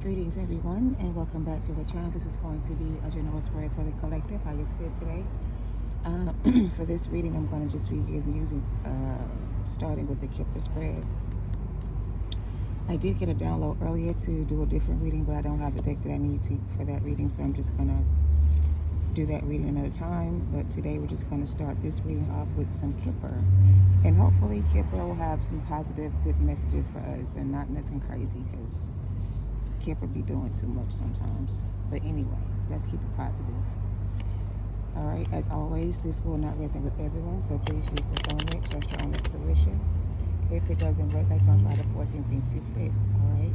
Greetings, everyone, and welcome back to the channel. This is going to be a general spread for the collective. How is good today? For this reading, I'm going to just be using, starting with the Kipper spread. I did get a download earlier to do a different reading, but I don't have the deck that I need for that reading, so I'm just going to do that reading another time. But today we're just going to start this reading off with some Kipper. And hopefully Kipper will have some positive, good messages for us and not nothing crazy, because Kipper be doing too much sometimes. But anyway, let's keep it positive. Alright, as always, this will not resonate with everyone, so please use the soulmate, trust your own intuition. If it doesn't resonate, don't try to force anything to fit. Alright,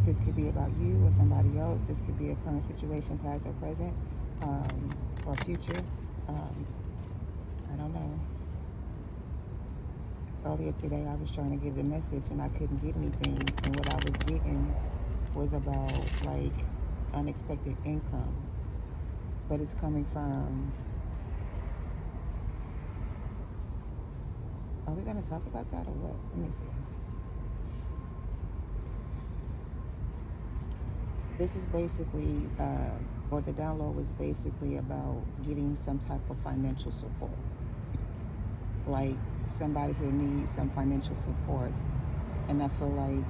this could be about you or somebody else. This could be a current situation, past or present, or future. I don't know. Earlier today, I was trying to get a message and I couldn't get anything, and what I was getting was about like unexpected income, but it's coming from, are we going to talk about that or what? Let me see. This is basically, or the download was basically about getting some type of financial support. Like somebody who needs some financial support, and I feel like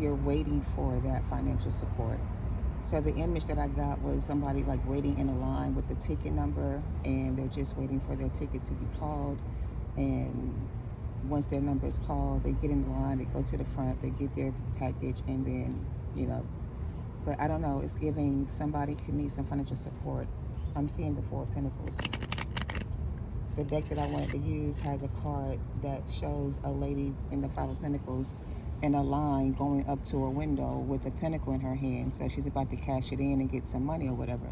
you're waiting for that financial support. So the image that I got was somebody like waiting in a line with the ticket number, and they're just waiting for their ticket to be called. And once their number is called, they get in the line, they go to the front, they get their package, and then, you know, but I don't know, it's giving somebody could need some financial support. I'm seeing the Four of Pentacles. The deck that I wanted to use has a card that shows a lady in the Five of Pentacles in a line going up to a window with a pentacle in her hand. So she's about to cash it in and get some money or whatever.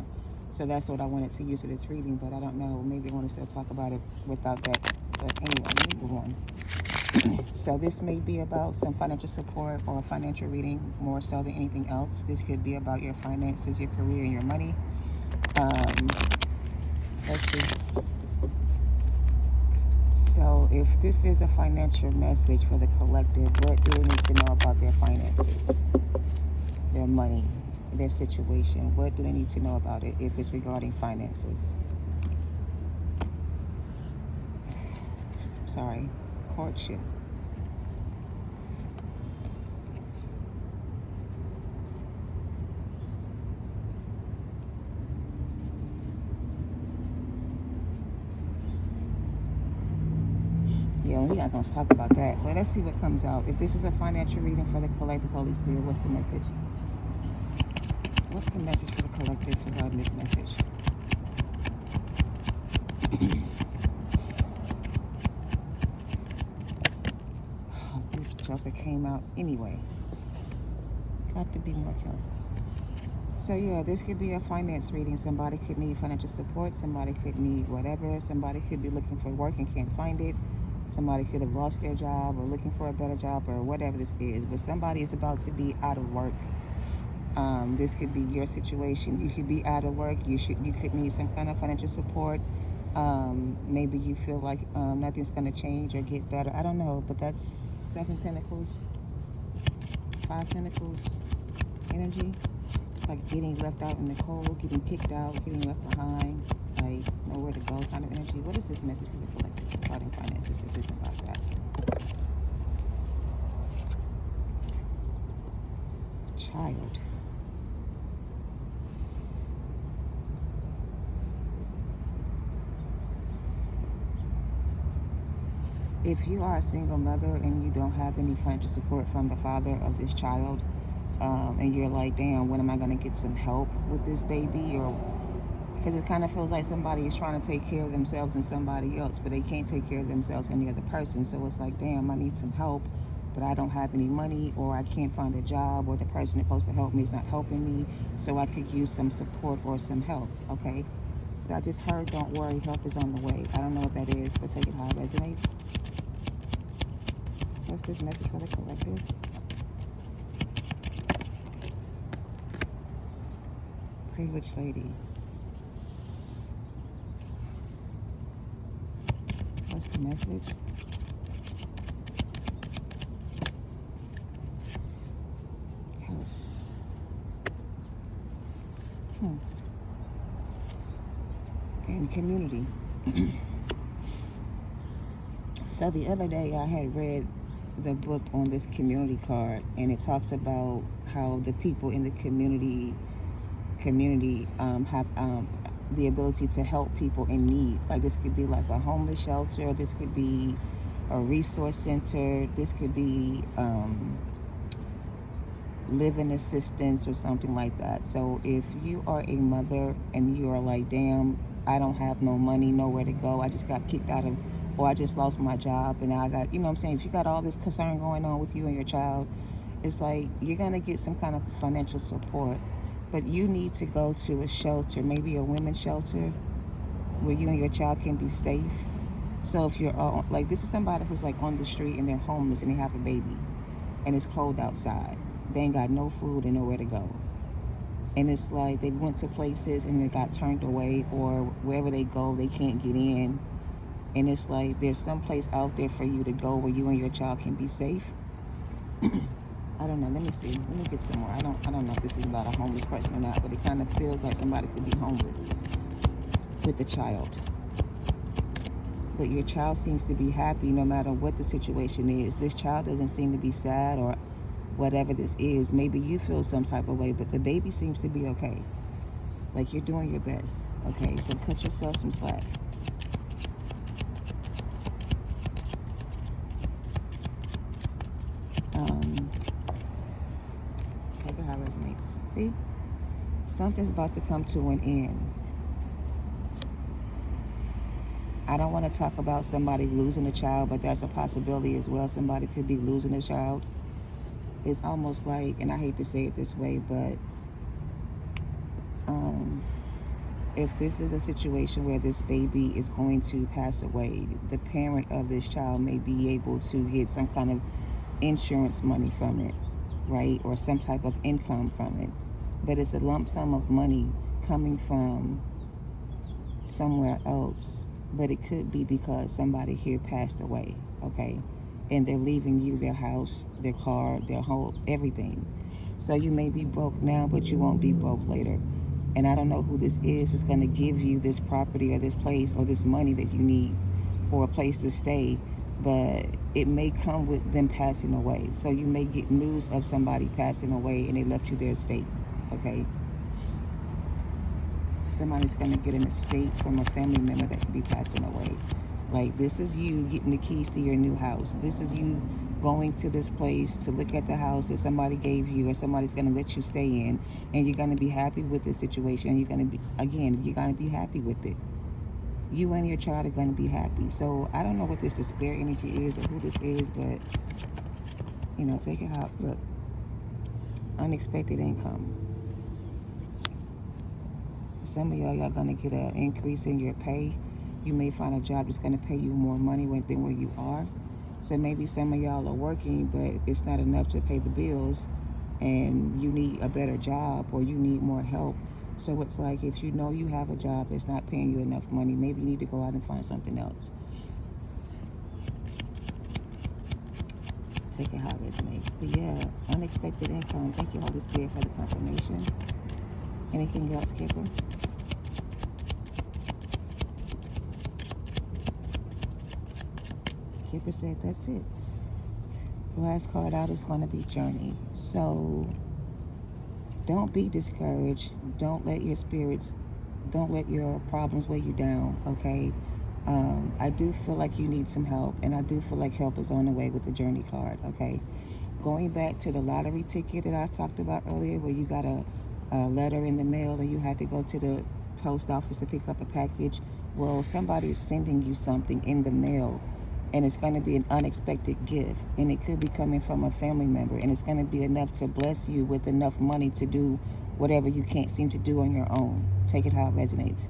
So that's what I wanted to use for this reading, but I don't know. Maybe I want to still talk about it without that. But anyway, let me move on. So this may be about some financial support or a financial reading more so than anything else. This could be about your finances, your career, and your money. Let's see. So if this is a financial message for the collective, what do they need to know about their finances, their money, their situation? What do they need to know about it if it's regarding finances? Sorry, courtship. Yeah, we're not going to talk about that, but let's see what comes out. If this is a financial reading for the collective, Holy Spirit, what's the message? What's the message for the collective regarding this message? This Joker came out anyway. Got to be more careful. So yeah, this could be a finance reading. Somebody could need financial support. Somebody could need whatever. Somebody could be looking for work and can't find it. Somebody could have lost their job or looking for a better job or whatever this is. But somebody is about to be out of work. This could be your situation. You could be out of work. You could need some kind of financial support. Maybe you feel like nothing's going to change or get better. I don't know, but that's Seven Pentacles, Five Pentacles energy. Like getting left out in the cold, getting kicked out, getting left behind, like nowhere to go kind of energy. What is this message for the collective regarding finances if it's about that? Child. If you are a single mother and you don't have any financial support from the father of this child, and you're like, damn, when am I going to get some help with this baby? Or because it kind of feels like somebody is trying to take care of themselves and somebody else, but they can't take care of themselves and the other person. So it's like, damn, I need some help, but I don't have any money, or I can't find a job, or the person that's supposed to help me is not helping me, so I could use some support or some help. Okay, so I just heard, don't worry, help is on the way. I don't know what that is, but take it how it resonates. What's this message for the collective? Privileged lady. What's the message? Hmm. And community. So the other day I had read the book on this community card, and it talks about how the people in the community have the ability to help people in need. Like this could be like a homeless shelter, this could be a resource center, this could be living assistance or something like that. So if you are a mother and you are like, damn, I don't have no money, nowhere to go, I just got kicked out of, or I just lost my job and now I got, you know what I'm saying, if you got all this concern going on with you and your child, it's like you're going to get some kind of financial support, but you need to go to a shelter, maybe a women's shelter, where you and your child can be safe. So if you're all, like, this is somebody who's like on the street and they're homeless and they have a baby and it's cold outside, they ain't got no food and nowhere to go, and it's like they went to places and they got turned away, or wherever they go they can't get in, and it's like there's some place out there for you to go where you and your child can be safe. I don't know, let me see, let me get some more. I don't know if this is about a homeless person or not, but it kind of feels like somebody could be homeless with a child, but your child seems to be happy no matter what the situation is. This child doesn't seem to be sad, or whatever this is, maybe you feel some type of way, but the baby seems to be okay. Like you're doing your best. Okay, so cut yourself some slack. Take it how it resonates. See? Something's about to come to an end. I don't want to talk about somebody losing a child, but that's a possibility as well. Somebody could be losing a child. It's almost like, and I hate to say it this way, but if this is a situation where this baby is going to pass away, the parent of this child may be able to get some kind of insurance money from it, right? Or some type of income from it. But it's a lump sum of money coming from somewhere else. But it could be because somebody here passed away, okay? And they're leaving you their house, their car, their whole everything. So you may be broke now, but you won't be broke later. And I don't know who this is going to give you this property or this place or this money that you need for a place to stay, but it may come with them passing away. So you may get news of somebody passing away and they left you their estate, okay? Somebody's going to get an estate from a family member that could be passing away. Like, this is you getting the keys to your new house. This is you going to this place to look at the house that somebody gave you or somebody's going to let you stay in, and you're going to be happy with the situation. You're going to be, again, you're going to be happy with it. You and your child are going to be happy. So I don't know what this despair energy is or who this is, but, you know, take it out. Look, unexpected income. Some of y'all going to get an increase in your pay. You may find a job that's going to pay you more money than where you are. So maybe some of y'all are working, but it's not enough to pay the bills, and you need a better job or you need more help. So it's like, if you know you have a job that's not paying you enough money, maybe you need to go out and find something else. Take it how it resonates. But yeah, unexpected income. Thank you, Holy Spirit, for the confirmation. Anything else, Kipper? Kipper said that's it. The last card out is going to be Journey. So don't be discouraged. Don't let your problems weigh you down, okay? I do feel like you need some help, and I do feel like help is on the way with the Journey card, okay? Going back to the lottery ticket that I talked about earlier, where you got a letter in the mail and you had to go to the post office to pick up a package. Well, somebody is sending you something in the mail, and it's going to be an unexpected gift, and it could be coming from a family member, and it's going to be enough to bless you with enough money to do whatever you can't seem to do on your own. Take it how it resonates,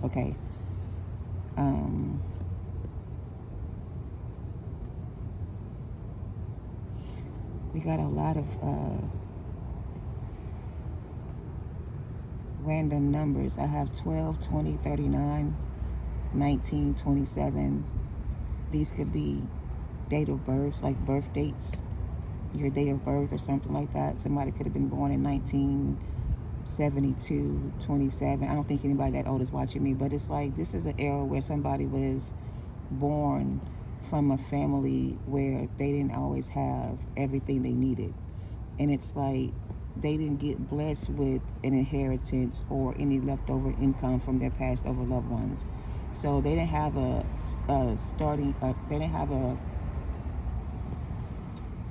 okay? We got a lot of random numbers. I have 12, 20, 39, 19, 27. These could be date of birth, like birth dates, your date of birth or something like that. Somebody could have been born in 72, 27. I don't think anybody that old is watching me, but it's like this is an era where somebody was born from a family where they didn't always have everything they needed. And it's like they didn't get blessed with an inheritance or any leftover income from their passed over loved ones. So they didn't have they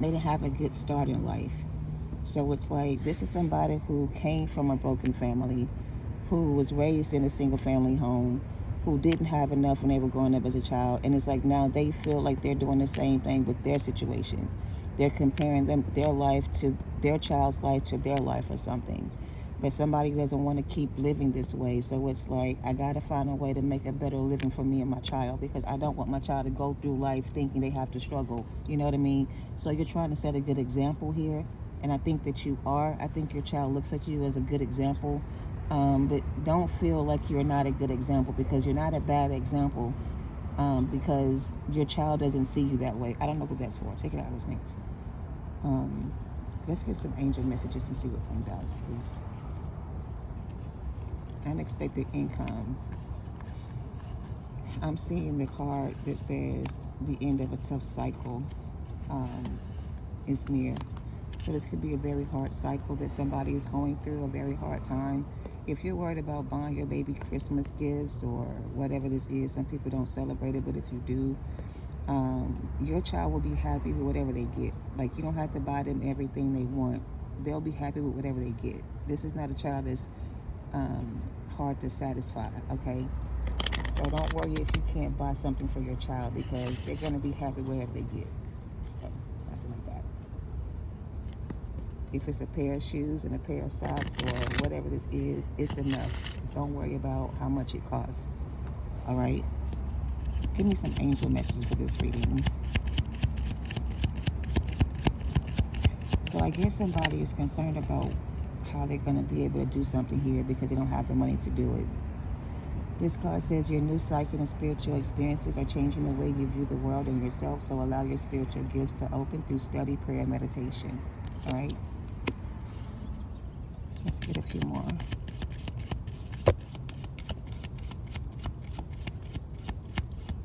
didn't have a good start in life. So it's like this is somebody who came from a broken family, who was raised in a single family home, who didn't have enough when they were growing up as a child. And it's like now they feel like they're doing the same thing with their situation. They're comparing their life to their child's life to their life or something. But somebody doesn't want to keep living this way. So it's like, I got to find a way to make a better living for me and my child, because I don't want my child to go through life thinking they have to struggle. You know what I mean? So you're trying to set a good example here. And I think that you are. I think your child looks at you as a good example. But don't feel like you're not a good example, because you're not a bad example, because your child doesn't see you that way. I don't know what that's for. Take it out of his next. Let's get some angel messages and see what comes out. Because unexpected income. I'm seeing the card that says the end of a tough cycle is near. So this could be a very hard cycle that somebody is going through, a very hard time. If you're worried about buying your baby Christmas gifts or whatever this is, some people don't celebrate it, but if you do, your child will be happy with whatever they get. Like, you don't have to buy them everything they want. They'll be happy with whatever they get. This is not a child that's hard to satisfy, okay? So don't worry if you can't buy something for your child, because they're going to be happy whatever they get. So, nothing like that. If it's a pair of shoes and a pair of socks or whatever this is, it's enough. Don't worry about how much it costs. All right? Give me some angel messages for this reading. So I guess somebody is concerned about how they're going to be able to do something here because they don't have the money to do it. This card says your new psychic and spiritual experiences are changing the way you view the world and yourself, so allow your spiritual gifts to open through study, prayer, and meditation. All right? Let's get a few more.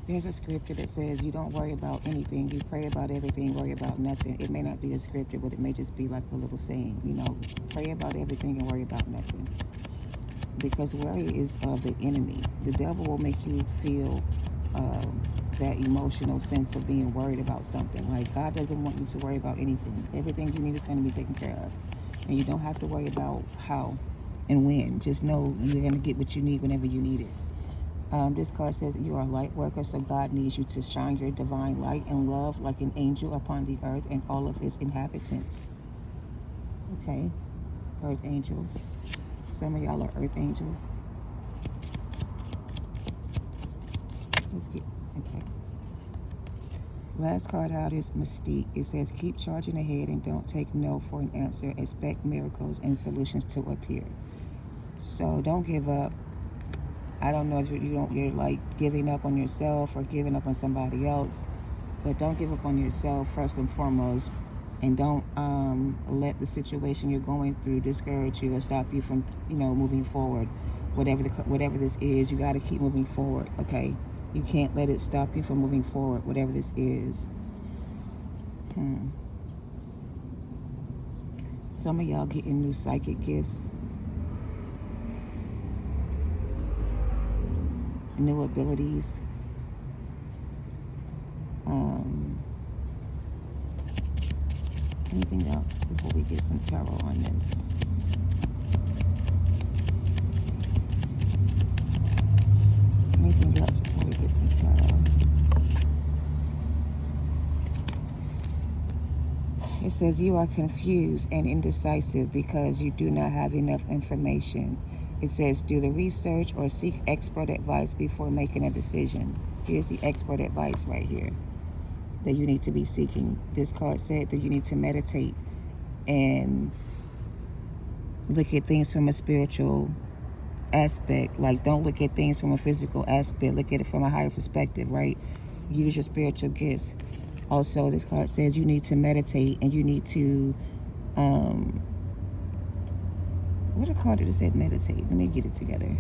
There's a scripture that says you don't worry about anything, you pray about everything, worry about nothing. It may not be a scripture, but it may just be like a little saying, you know, pray about everything and worry about nothing. Because worry is of the enemy. The devil will make you feel that emotional sense of being worried about something. Like, God doesn't want you to worry about anything. Everything you need is going to be taken care of. And you don't have to worry about how and when. Just know you're going to get what you need whenever you need it. This card says that you are a light worker, so God needs you to shine your divine light and love like an angel upon the earth and all of its inhabitants. Okay, earth angel. Some of y'all are earth angels. Let's get, okay. Last card out is Mystique. It says, keep charging ahead and don't take no for an answer. Expect miracles and solutions to appear. So don't give up. I don't know if you're like giving up on yourself or giving up on somebody else, but don't give up on yourself first and foremost, and don't let the situation you're going through discourage you or stop you from, you know, moving forward. Whatever this is, you got to keep moving forward. Okay, you can't let it stop you from moving forward. Whatever this is. Some of y'all getting new psychic gifts. New abilities. Anything else before we get some tarot on this? Anything else before we get some tarot? It says you are confused and indecisive because you do not have enough information. It says do the research or seek expert advice before making a decision. Here's the expert advice right here that you need to be seeking. This card said that you need to meditate and look at things from a spiritual aspect. Like, don't look at things from a physical aspect. Look at it from a higher perspective, right? Use your spiritual gifts. Also, this card says you need to meditate and you need to What a card that said meditate. Let me get it together.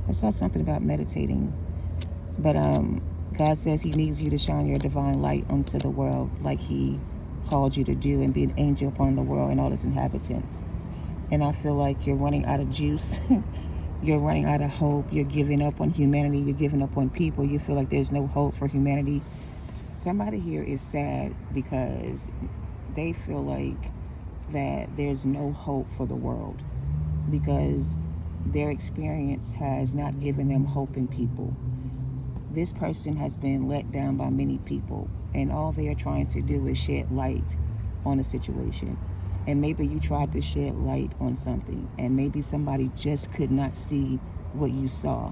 I saw something about meditating. But God says he needs you to shine your divine light onto the world like he called you to do, and be an angel upon the world and all its inhabitants. And I feel like you're running out of juice. You're running out of hope. You're giving up on humanity. You're giving up on people. You feel like there's no hope for humanity. Somebody here is sad because they feel like that there's no hope for the world because their experience has not given them hope in people. This person has been let down by many people, and all they are trying to do is shed light on a situation. And maybe you tried to shed light on something, and maybe somebody just could not see what you saw,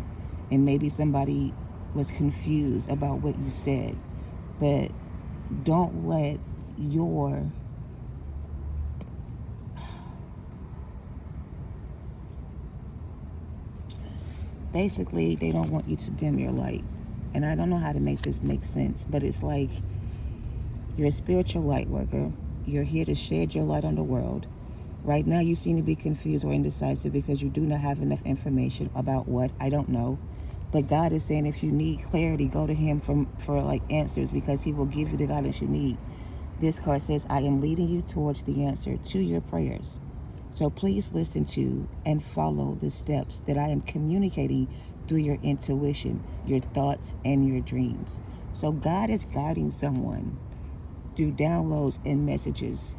and maybe somebody was confused about what you said. But don't let your basically, they don't want you to dim your light. And I don't know how to make this make sense, but it's like you're a spiritual light worker. You're here to shed your light on the world. Right now, you seem to be confused or indecisive because you do not have enough information about what, I don't know. But God is saying if you need clarity, go to him for like answers, because he will give you the guidance you need. This card says, I am leading you towards the answer to your prayers. So please listen to and follow the steps that I am communicating through your intuition, your thoughts, and your dreams. So God is guiding someone through downloads and messages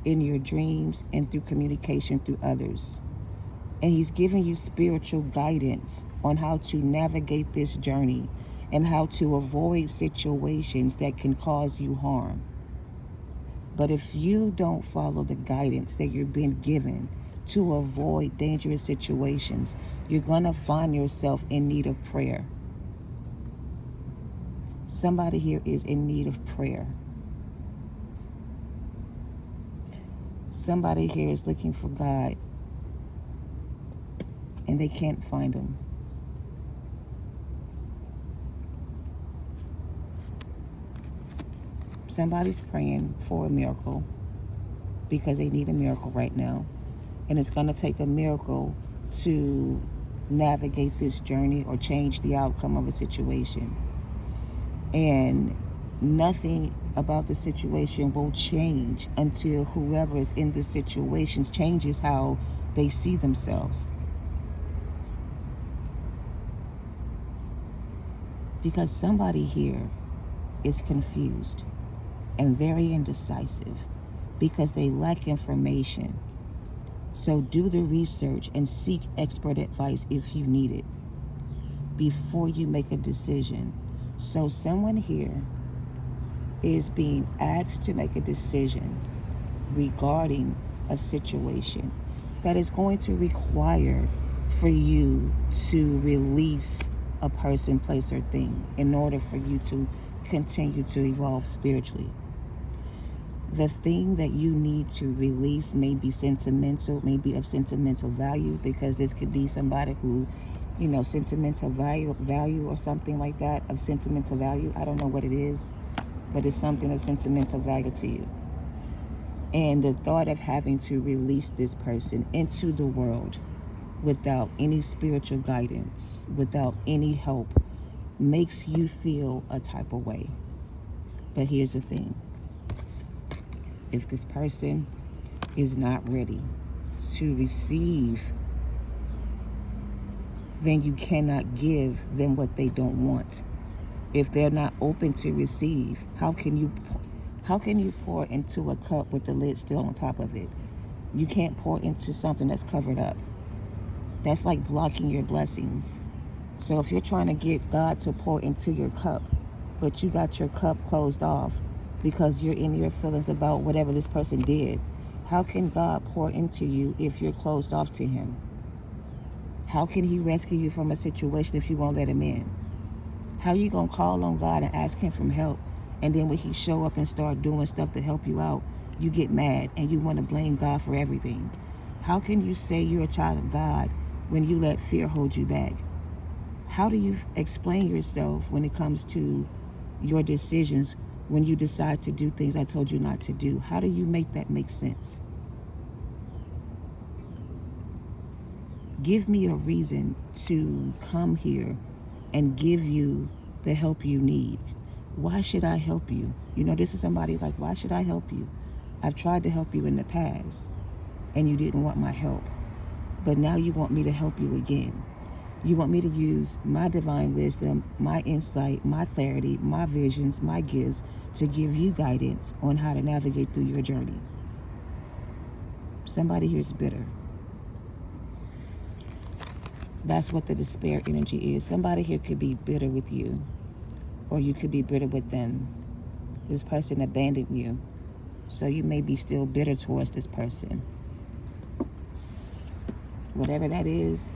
in your dreams and through communication through others. And he's giving you spiritual guidance on how to navigate this journey and how to avoid situations that can cause you harm. But if you don't follow the guidance that you're being given to avoid dangerous situations, you're going to find yourself in need of prayer. Somebody here is in need of prayer. Somebody here is looking for God and they can't find him. Somebody's praying for a miracle because they need a miracle right now. And it's going to take a miracle to navigate this journey or change the outcome of a situation. And nothing about the situation will change until whoever is in the situation changes how they see themselves. Because somebody here is confused and very indecisive because they lack information. So do the research and seek expert advice if you need it before you make a decision. So someone here is being asked to make a decision regarding a situation that is going to require for you to release a person, place, or thing in order for you to continue to evolve spiritually. The thing that you need to release may be sentimental, may be of sentimental value, because this could be somebody who, sentimental value or something like that, of sentimental value. I don't know what it is, but it's something of sentimental value to you. And the thought of having to release this person into the world without any spiritual guidance, without any help, makes you feel a type of way. But here's the thing. If this person is not ready to receive, then you cannot give them what they don't want. If they're not open to receive, how can you pour into a cup with the lid still on top of it? You can't pour into something that's covered up. That's like blocking your blessings. So if you're trying to get God to pour into your cup, but you got your cup closed off because you're in your feelings about whatever this person did, how can God pour into you if you're closed off to him? How can he rescue you from a situation if you won't let him in? How you going to call on God and ask him for help, and then when he show up and start doing stuff to help you out, you get mad and you want to blame God for everything? How can you say you're a child of God when you let fear hold you back? How do you explain yourself when it comes to your decisions, when you decide to do things I told you not to do? How do you make that make sense? Give me a reason to come here and give you the help you need. Why should I help you? You know, this is somebody like, why should I help you? I've tried to help you in the past and you didn't want my help. But now you want me to help you again. You want me to use my divine wisdom, my insight, my clarity, my visions, my gifts to give you guidance on how to navigate through your journey. Somebody here is bitter. That's what the despair energy is. Somebody here could be bitter with you, or you could be bitter with them. This person abandoned you, so you may be still bitter towards this person. Whatever that is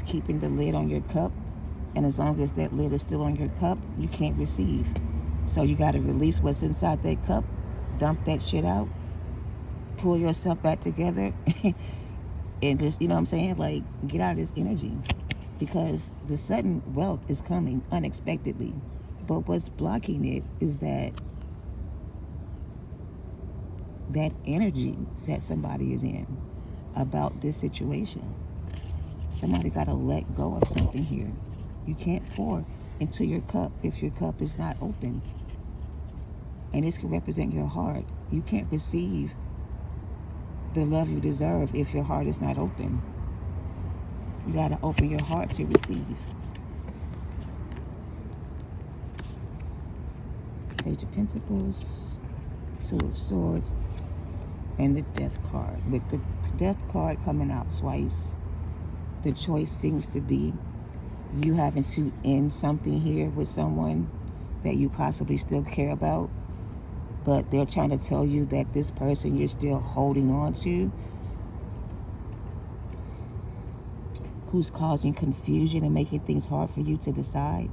keeping the lid on your cup, and as long as that lid is still on your cup, you can't receive. So you got to release what's inside that cup, dump that shit out, pull yourself back together, and just, you know what I'm saying, like, get out of this energy, because the sudden wealth is coming unexpectedly. But what's blocking it is that energy that somebody is in about this situation. Somebody got to let go of something here. You can't pour into your cup if your cup is not open. And this can represent your heart. You can't receive the love you deserve if your heart is not open. You got to open your heart to receive. Page of Pentacles, Two of Swords, and the Death card. With the Death card coming out twice, the choice seems to be you having to end something here with someone that you possibly still care about, but they're trying to tell you that this person you're still holding on to, who's causing confusion and making things hard for you to decide.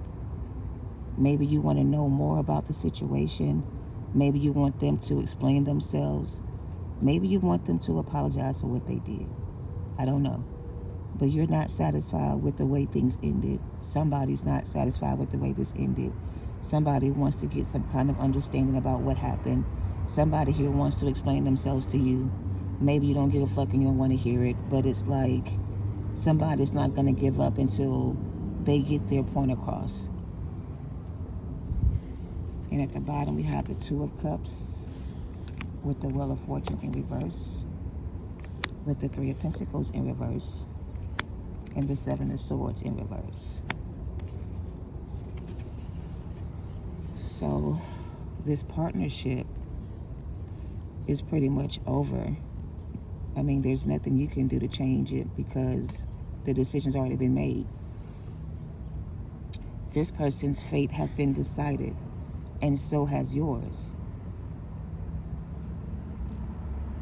Maybe you want to know more about the situation. Maybe you want them to explain themselves. Maybe you want them to apologize for what they did. I don't know. But you're not satisfied with the way things ended. Somebody's not satisfied with the way this ended. Somebody wants to get some kind of understanding about what happened. Somebody here wants to explain themselves to you. Maybe you don't give a fuck and you don't want to hear it, but it's like somebody's not going to give up until they get their point across. And at the bottom we have the Two of Cups with the Wheel of Fortune in reverse, with the Three of Pentacles in reverse, and the Seven of Swords in reverse. So this partnership is pretty much over. I mean, there's nothing you can do to change it because the decision's already been made. This person's fate has been decided, and so has yours.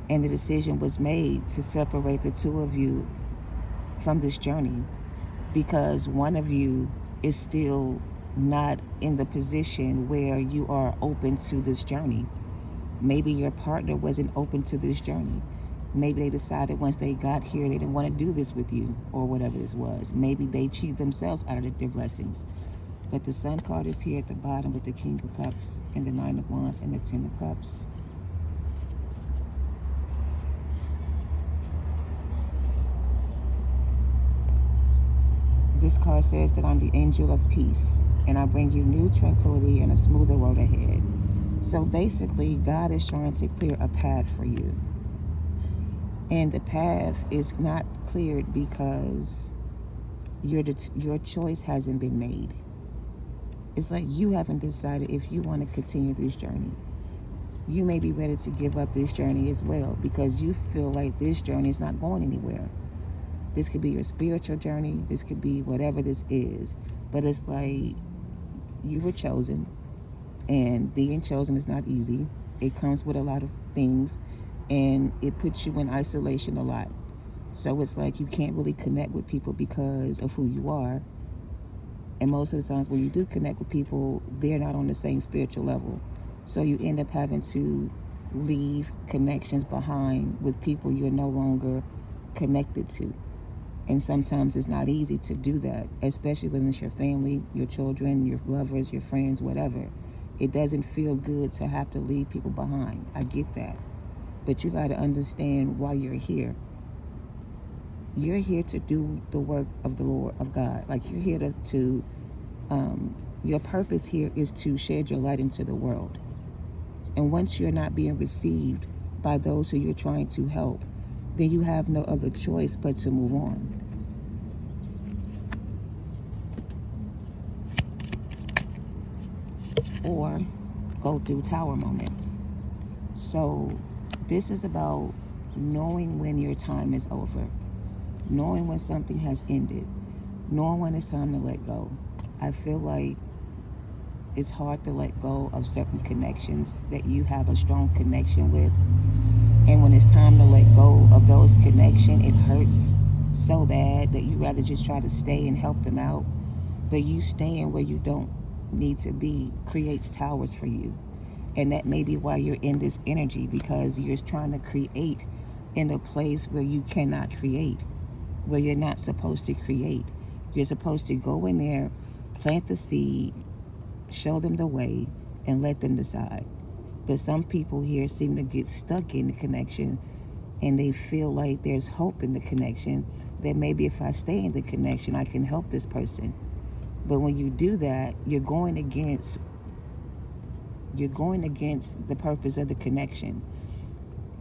And the decision was made to separate the two of you from this journey because one of you is still not in the position where you are open to this journey. Maybe your partner wasn't open to this journey. Maybe they decided once they got here they didn't want to do this with you, or whatever this was. Maybe they cheated themselves out of their blessings. But the Sun card is here at the bottom with the King of Cups and the Nine of Wands and the Ten of Cups. This card says that I'm the angel of peace and I bring you new tranquility and a smoother road ahead. So basically, God is trying to clear a path for you. And the path is not cleared because your choice hasn't been made. It's like you haven't decided if you want to continue this journey. You may be ready to give up this journey as well because you feel like this journey is not going anywhere. This could be your spiritual journey. This could be whatever this is. But it's like you were chosen, and being chosen is not easy. It comes with a lot of things, and it puts you in isolation a lot. So it's like you can't really connect with people because of who you are. And most of the times when you do connect with people, they're not on the same spiritual level. So you end up having to leave connections behind with people you're no longer connected to. And sometimes it's not easy to do that, especially when it's your family, your children, your lovers, your friends, whatever. It doesn't feel good to have to leave people behind. I get that. But you got to understand why you're here. You're here to do the work of the Lord, of God. Like, you're here to your purpose here is to shed your light into the world. And once you're not being received by those who you're trying to help, then you have no other choice but to move on. Or go through tower moment. So this is about knowing when your time is over, knowing when something has ended, knowing when it's time to let go. I feel like it's hard to let go of certain connections that you have a strong connection with. And when it's time to let go of those connections, it hurts so bad that you rather just try to stay and help them out. But you staying where you don't need to be creates towers for you. And that may be why you're in this energy, because you're trying to create in a place where you cannot create, where you're not supposed to create. You're supposed to go in there, plant the seed, show them the way, and let them decide. But some people here seem to get stuck in the connection, and they feel like there's hope in the connection, that maybe if I stay in the connection, I can help this person. But when you do that, you're going against the purpose of the connection.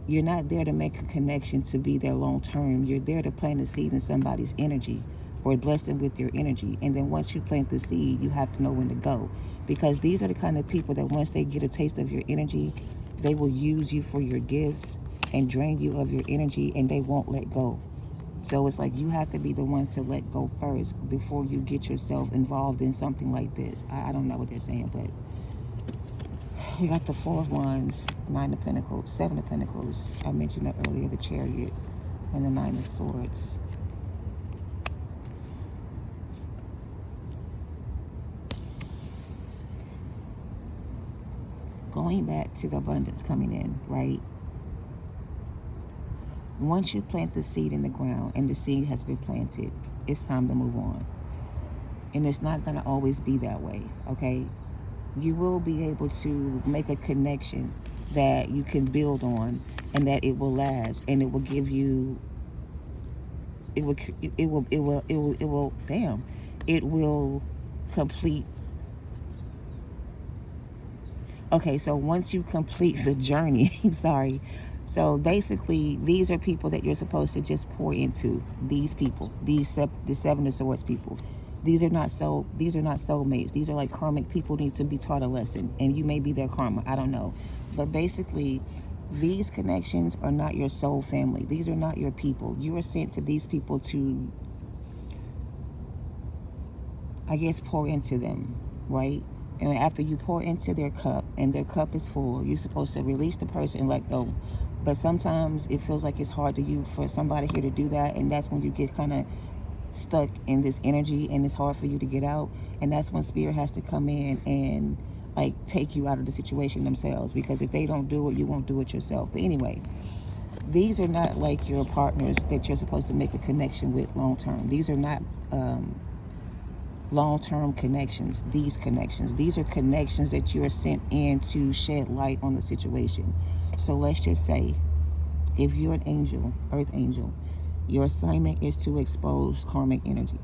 You're not there to make a connection to be there long term. You're there to plant a seed in somebody's energy or bless them with your energy. And then once you plant the seed, you have to know when to go. Because these are the kind of people that once they get a taste of your energy, they will use you for your gifts and drain you of your energy, and they won't let go. So it's like you have to be the one to let go first before you get yourself involved in something like this. I don't know what they're saying, but you got the Four of Wands, Nine of Pentacles, Seven of Pentacles. I mentioned that earlier, the Chariot, and the Nine of Swords. Going back to the abundance coming in, right? Once you plant the seed in the ground and the seed has been planted, it's time to move on. And it's not going to always be that way, okay? You will be able to make a connection that you can build on, and that it will last, and it will give you, it will complete. Okay, so once you complete the journey, sorry. So basically, these are people that you're supposed to just pour into. These people, the Seven of Swords people. These are not soulmates. These are like karmic people need to be taught a lesson, and you may be their karma. I don't know, but basically, these connections are not your soul family. These are not your people. You are sent to these people to, I guess, pour into them, right? And after you pour into their cup and their cup is full, you're supposed to release the person and let go. But sometimes it feels like it's hard for somebody here to do that, and that's when you get kind of stuck in this energy, and it's hard for you to get out. And that's when Spirit has to come in and like take you out of the situation themselves, because if they don't do it, you won't do it yourself. But anyway, these are not like your partners that you're supposed to make a connection with long term. These are not long-term connections. These are connections that you're sent in to shed light on the situation. So let's just say, if you're an angel, earth angel, your assignment is to expose karmic energy.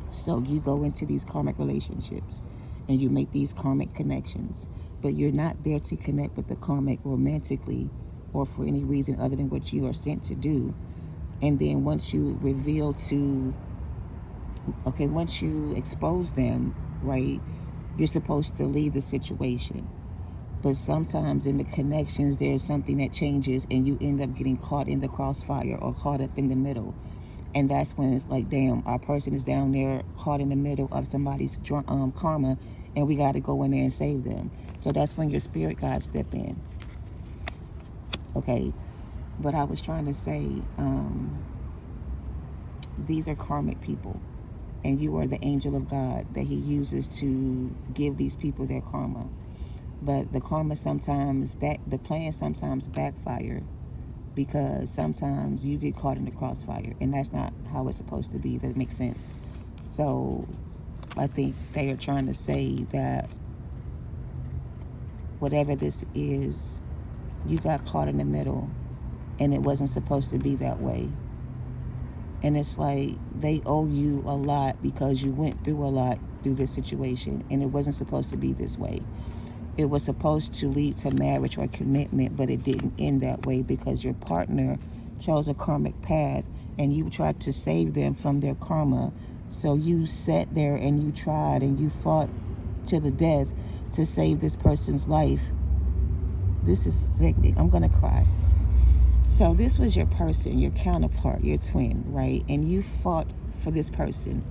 So you go into these karmic relationships and you make these karmic connections, but you're not there to connect with the karmic romantically or for any reason other than what you are sent to do. And then once you once you expose them, right, you're supposed to leave the situation. But sometimes in the connections, there's something that changes and you end up getting caught in the crossfire or caught up in the middle. And that's when it's like, damn, our person is down there caught in the middle of somebody's karma, and we got to go in there and save them. So that's when your spirit guides step in. Okay, but I was trying to say, these are karmic people, and you are the angel of God that he uses to give these people their karma. But the karma the plan sometimes backfire, because sometimes you get caught in the crossfire, and that's not how it's supposed to be. That makes sense. So I think they are trying to say that whatever this is, you got caught in the middle, and it wasn't supposed to be that way. And it's like they owe you a lot because you went through a lot through this situation, and it wasn't supposed to be this way. It was supposed to lead to marriage or commitment, but it didn't end that way because your partner chose a karmic path and you tried to save them from their karma. So you sat there and you tried and you fought to the death to save this person's life. This is strictly, I'm gonna cry. So this was your person, your counterpart, your twin, right? And you fought for this person.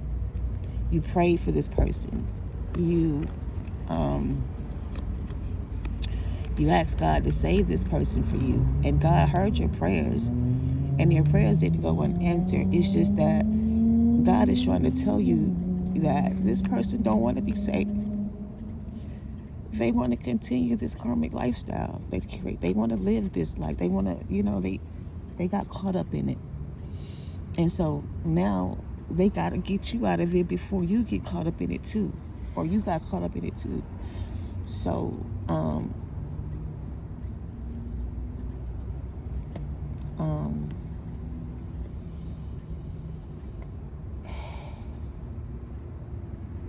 You prayed for this person. You asked God to save this person for you, and God heard your prayers, and your prayers didn't go unanswered. It's just that God is trying to tell you that this person don't want to be saved. They want to continue this karmic lifestyle they create. They want to live this life. They want to, they got caught up in it, and so now they got to get you out of it before you get caught up in it too, or you got caught up in it too. So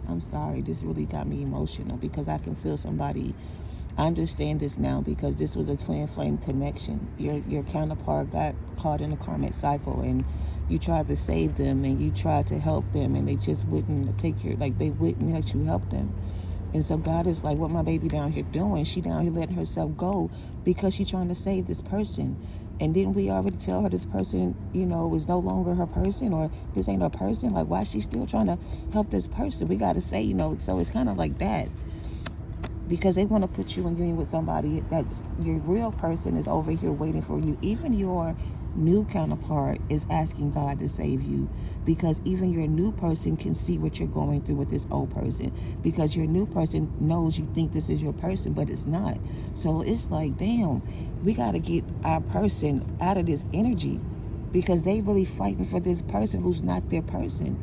I'm sorry, this really got me emotional because I can feel somebody. I understand this now because this was a twin flame connection. Your counterpart got caught in a karmic cycle, and you tried to save them and you tried to help them, and they just wouldn't take your, like, they wouldn't let you help them. And so God is like, what my baby down here doing? She down here letting herself go because she's trying to save this person. And didn't we already tell her this person, is no longer her person, or this ain't her person? Like, why is she still trying to help this person? We got to say, so it's kind of like that. Because they want to put you in union with somebody that's your real person is over here waiting for you. Even your new counterpart is asking God to save you, because even your new person can see what you're going through with this old person, because your new person knows you think this is your person, but it's not. So it's like, damn, we got to get our person out of this energy, because they really fighting for this person who's not their person,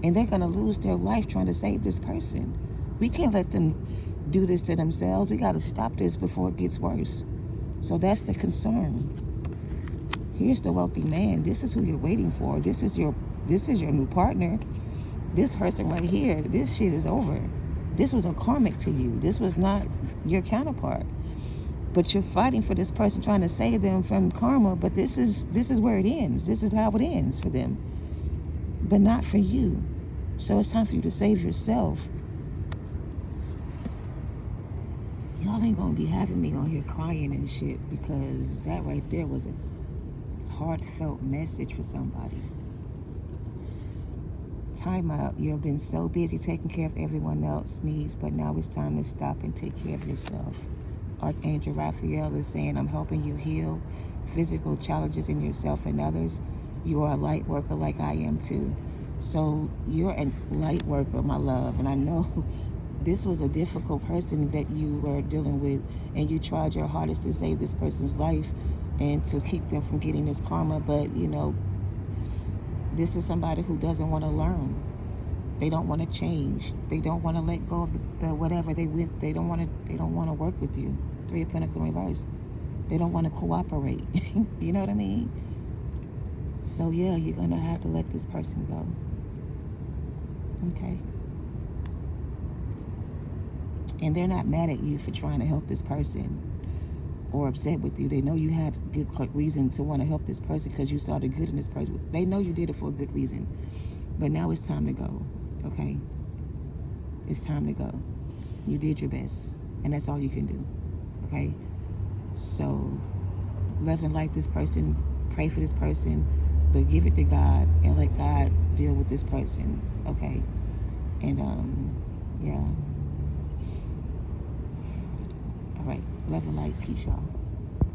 and they're going to lose their life trying to save this person. We can't let them do this to themselves. We got to stop this before it gets worse. So that's the concern. Here's the wealthy man. This is who you're waiting for. This is your new partner. This person right here, this shit is over. This was a karmic to you. This was not your counterpart. But you're fighting for this person, trying to save them from karma, but this is where it ends. This is how it ends for them. But not for you. So it's time for you to save yourself. Y'all ain't gonna be having me on here crying and shit, because that right there was a heartfelt message for somebody. Time out. You have been so busy taking care of everyone else's needs, but now it's time to stop and take care of yourself. Archangel Raphael is saying, I'm helping you heal physical challenges in yourself and others. You are a light worker like I am too. So you're a light worker, my love, and I know this was a difficult person that you were dealing with, and you tried your hardest to save this person's life and to keep them from getting this karma. But this is somebody who doesn't want to learn. They don't want to change. They don't want to let go of the whatever they went. They don't want to work with you. 3 of Pentacles in reverse. They don't want to cooperate. You know what I mean? So yeah, you're gonna have to let this person go. Okay. And they're not mad at you for trying to help this person or upset with you. They know you had good reason to want to help this person because you saw the good in this person. They know you did it for a good reason. But now it's time to go, okay? It's time to go. You did your best, and that's all you can do, okay? So love and like this person, pray for this person, but give it to God and let God deal with this person, okay? And, yeah. All right, love and light, peace, y'all.